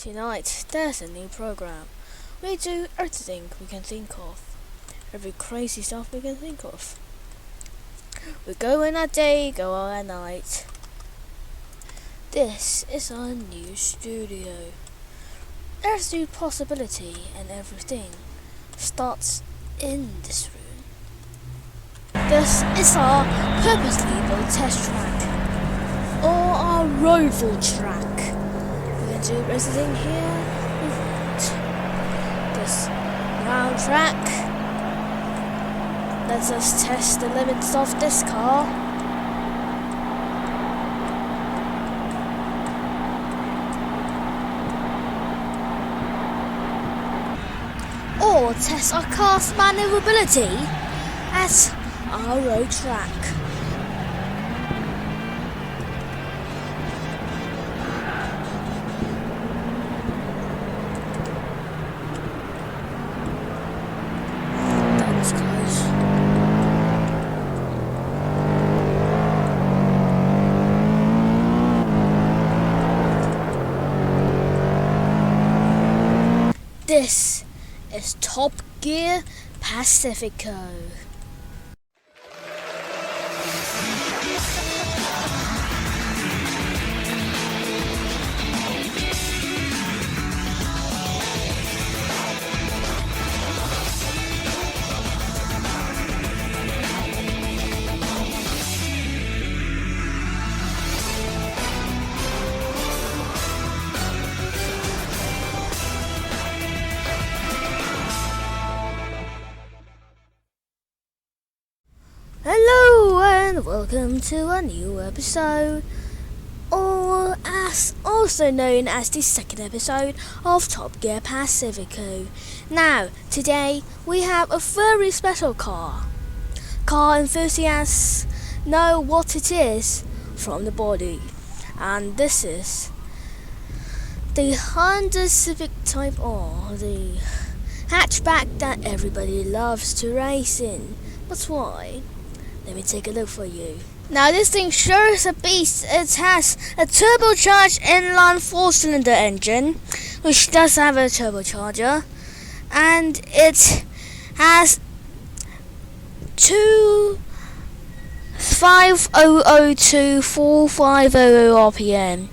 Tonight, there's a new program. We do everything we can think of. Every crazy stuff we can think of. We go in at day, go out at night. This is our new studio. There's new possibility and everything starts in this room. This is our purposely built test track. Or our rival track. We can do everything here we want. This round track lets us test the limits of this car. Or test our car's maneuverability at our road track. That was close. This is Top Gear Pacifico. Hello and welcome to a new episode, or as also known as the second episode of Top Gear Pacifico. Now, today we have a very special car. Car enthusiasts know what it is from the body, and this is the Honda Civic Type R, the hatchback that everybody loves to race in. But why? Let me take a look for you. Now this thing sure is a beast. It has a turbocharged inline 4-cylinder engine, which does have a turbocharger, and it has 25002 RPM,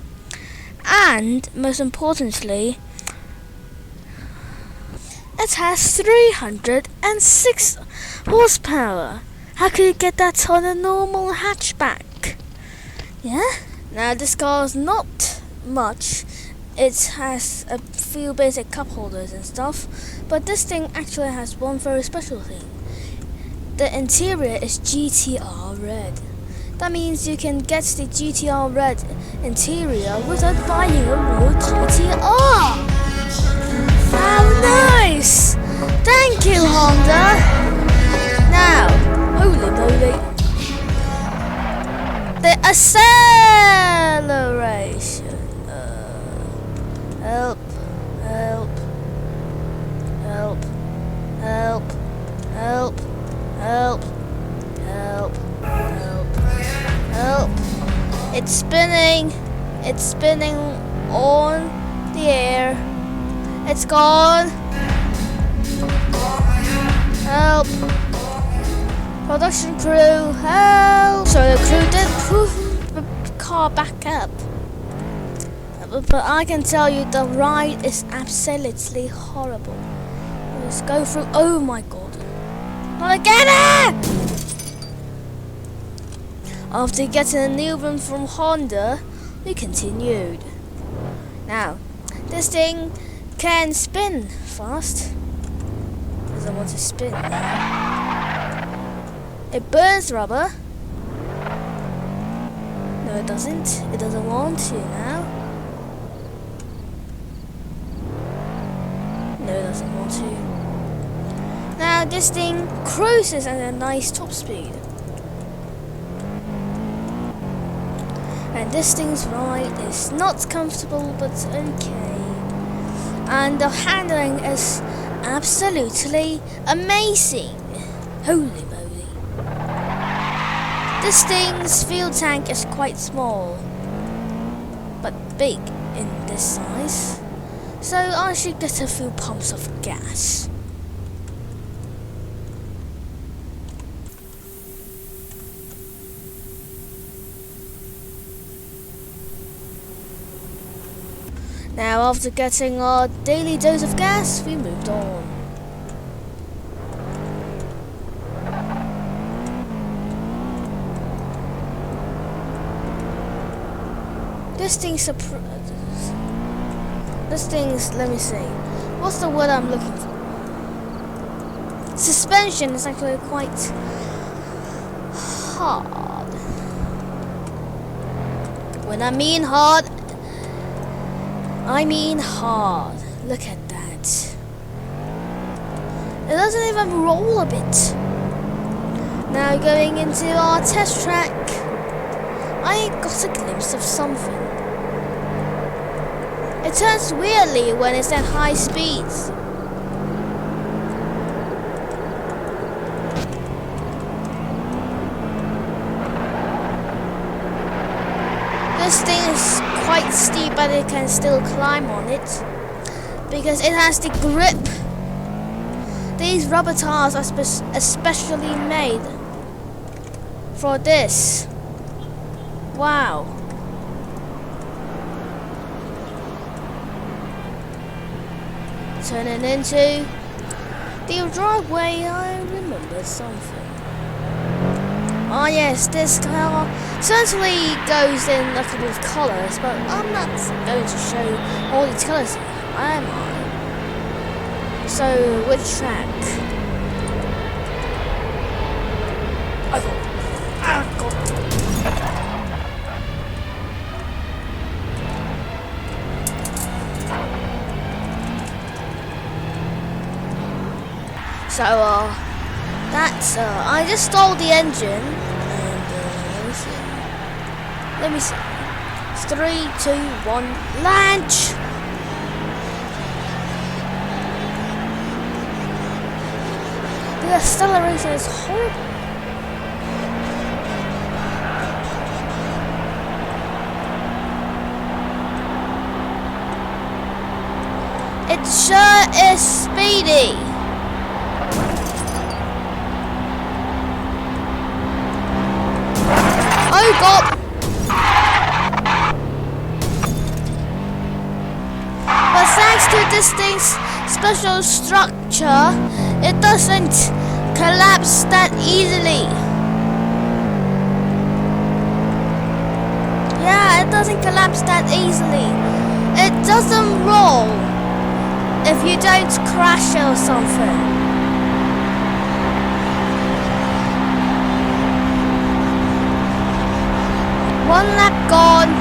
and most importantly, it has 306 horsepower. How could you get that on a normal hatchback? Yeah? Now this car is not much. It has a few basic cup holders and stuff, but this thing actually has one very special thing. The interior is GTR red. That means you can get the GTR red interior without buying a real GTR. How nice! Thank you, Honda! Now, holy moly. The acceleration. Help. Help. Help. Help. Help. Help. Help. Help. Help. It's spinning. It's spinning on the air. It's gone. Help. Production crew, help! So the crew did push the car back up. But I can tell you the ride is absolutely horrible. Let's go through, oh my god. Not again! After getting a new one from Honda, we continued. Now, this thing can spin fast. Doesn't want to spin now. It burns rubber. No, it doesn't. It doesn't want to now. No, it doesn't want to. Now this thing cruises at a nice top speed. And this thing's ride is not comfortable, but okay. And the handling is absolutely amazing. Holy moly. This thing's fuel tank is quite small, but big in this size. So I should get a few pumps of gas. Now after getting our daily dose of gas, we moved on. This thing's, let me see. What's the word I'm looking for? Suspension is actually quite hard. When I mean hard, I mean hard. Look at that. It doesn't even roll a bit. Now going into our test track, I got a glimpse of something. It turns weirdly when it's at high speeds. This thing is quite steep, but it can still climb on it because it has the grip. These rubber tires are especially made for this. Wow. Turning into the driveway, I remember something. Oh yes, this car certainly goes in a couple of colours, but I'm not going to show all these colours here, am I? So, which track? I got. So, that's, I just stole the engine, and, let me see. 3, 2, 1, launch! The acceleration is horrible. It sure is speedy. Oh God! But thanks to this thing's special structure, it doesn't collapse that easily. Yeah, it doesn't collapse that easily. It doesn't roll if you don't crash or something. One lap gone.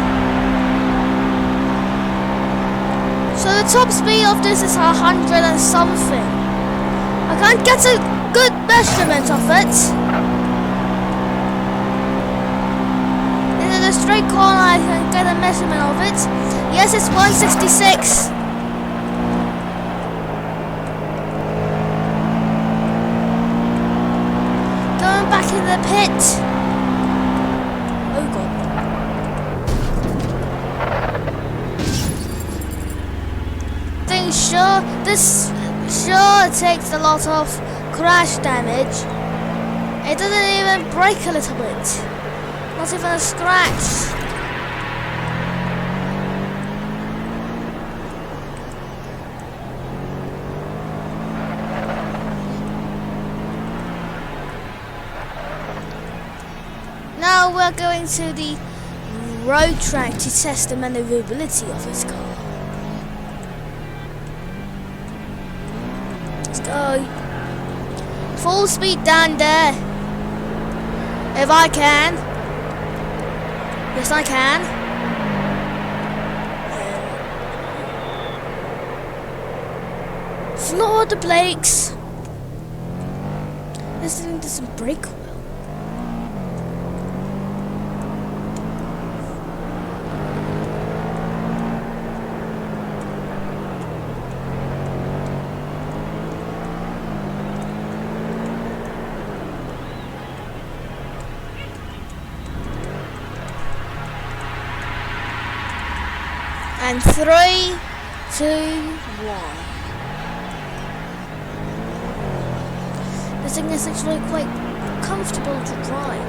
So the top speed of this is 100 and something. I can't get a good measurement of it. In a straight corner I can get a measurement of it. Yes, it's 166. Going back in the pit. Oh God. This sure takes a lot of crash damage. It doesn't even break a little bit. Not even a scratch. Now we're going to the road track to test the maneuverability of this car. Go full speed down there. If I can. Yes, I can. Floor the brakes. This thing doesn't brake well. And 3, 2, one. This thing is actually quite comfortable to drive.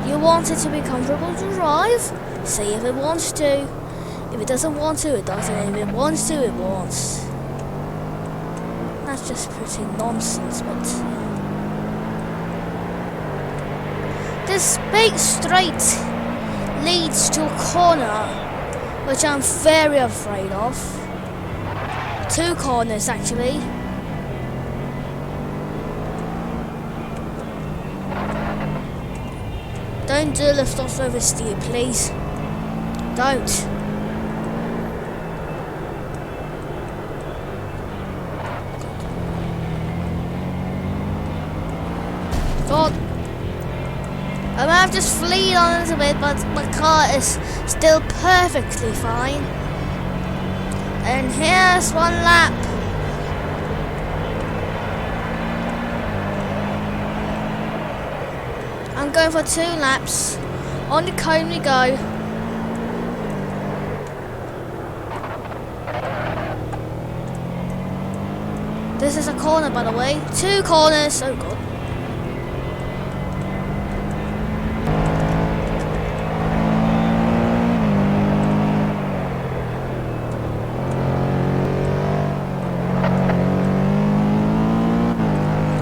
You want it to be comfortable to drive? See if it wants to. If it doesn't want to, it doesn't. If it wants to, it wants. That's just pretty nonsense, but this big straight leads to a corner, which I'm very afraid of. 2 corners actually. Don't do lift off oversteer, please. Don't. God. I might have just fleed on a little bit, but my car is still perfectly fine. And here's 1 lap. I'm going for 2 laps. On the cone we go. This is a corner, by the way. 2 corners. Oh god.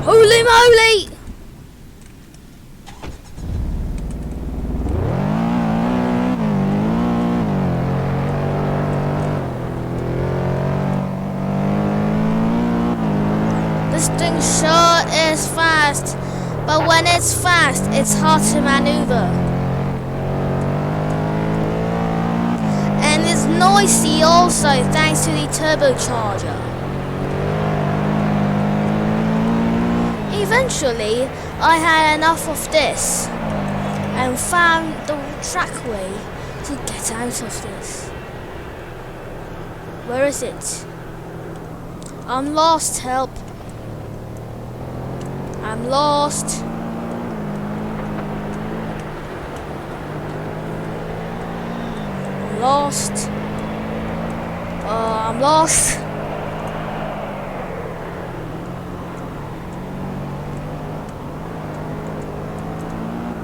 Holy moly! This thing sure is fast, but when it's fast, it's hard to maneuver. And it's noisy also, thanks to the turbocharger. Eventually, I had enough of this and found the trackway to get out of this. Where is it? I'm lost, help. I'm lost. I'm lost. I'm lost.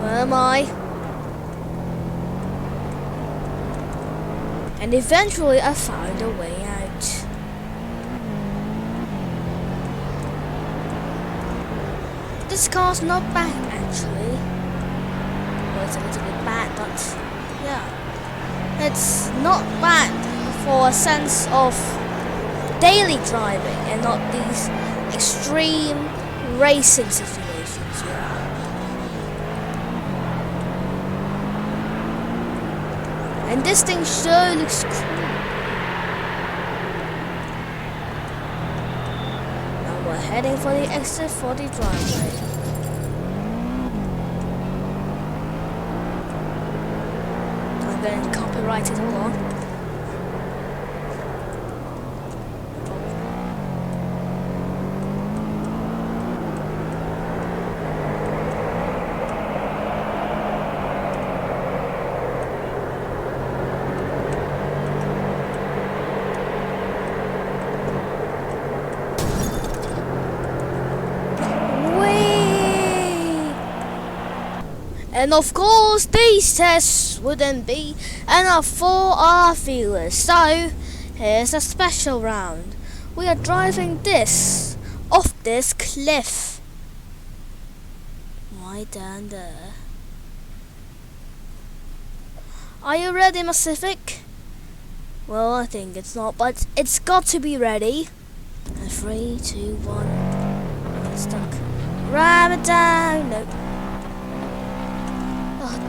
Where am I? And eventually I found a way out. This car's not bad actually. Well, it's a little bit bad, but yeah. It's not bad for a sense of daily driving and not these extreme racing situations, yeah. And this thing sure looks cool. Now we're heading for the exit for the driveway. I'm getting copyrighted, hold on. And of course, these tests wouldn't be enough for our viewers. So, here's a special round. We are driving this off this cliff. Right down there. Are you ready, Pacific? Well, I think it's not, but it's got to be ready. And 3, 2, 1. I'm stuck. Ram it down. Nope.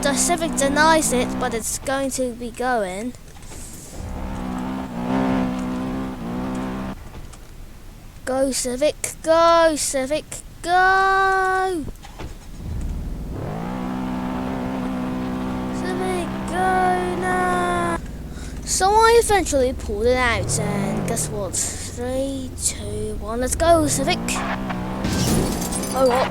The Civic denies it, but it's going to be going. Go Civic, go Civic, go! Civic, go now! So I eventually pulled it out, and guess what? 3, 2, 1, let's go Civic! Oh, what?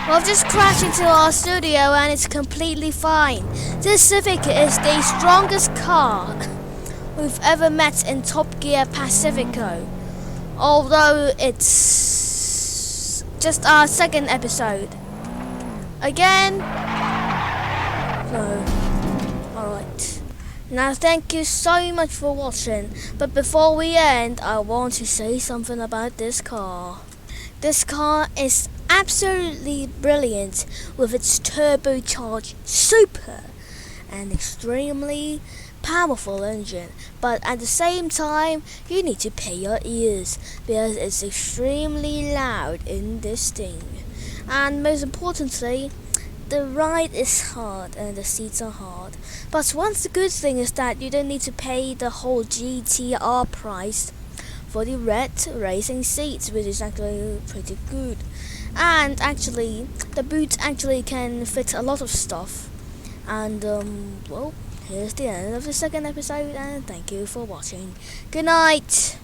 Well, I've just crashed into our studio and it's completely fine. This Civic is the strongest car we've ever met in Top Gear Pacifico. Although it's just our second episode. Again? No. Alright. Now thank you so much for watching. But before we end, I want to say something about this car. This car is absolutely brilliant with its turbocharged super and extremely powerful engine, but at the same time you need to pay your ears because it's extremely loud in this thing. And most importantly, the ride is hard and the seats are hard. But one good thing is that you don't need to pay the whole GTR price for the red racing seats, which is actually pretty good. And actually, the boot actually can fit a lot of stuff. And well, here's the end of the second episode, and thank you for watching. Good night!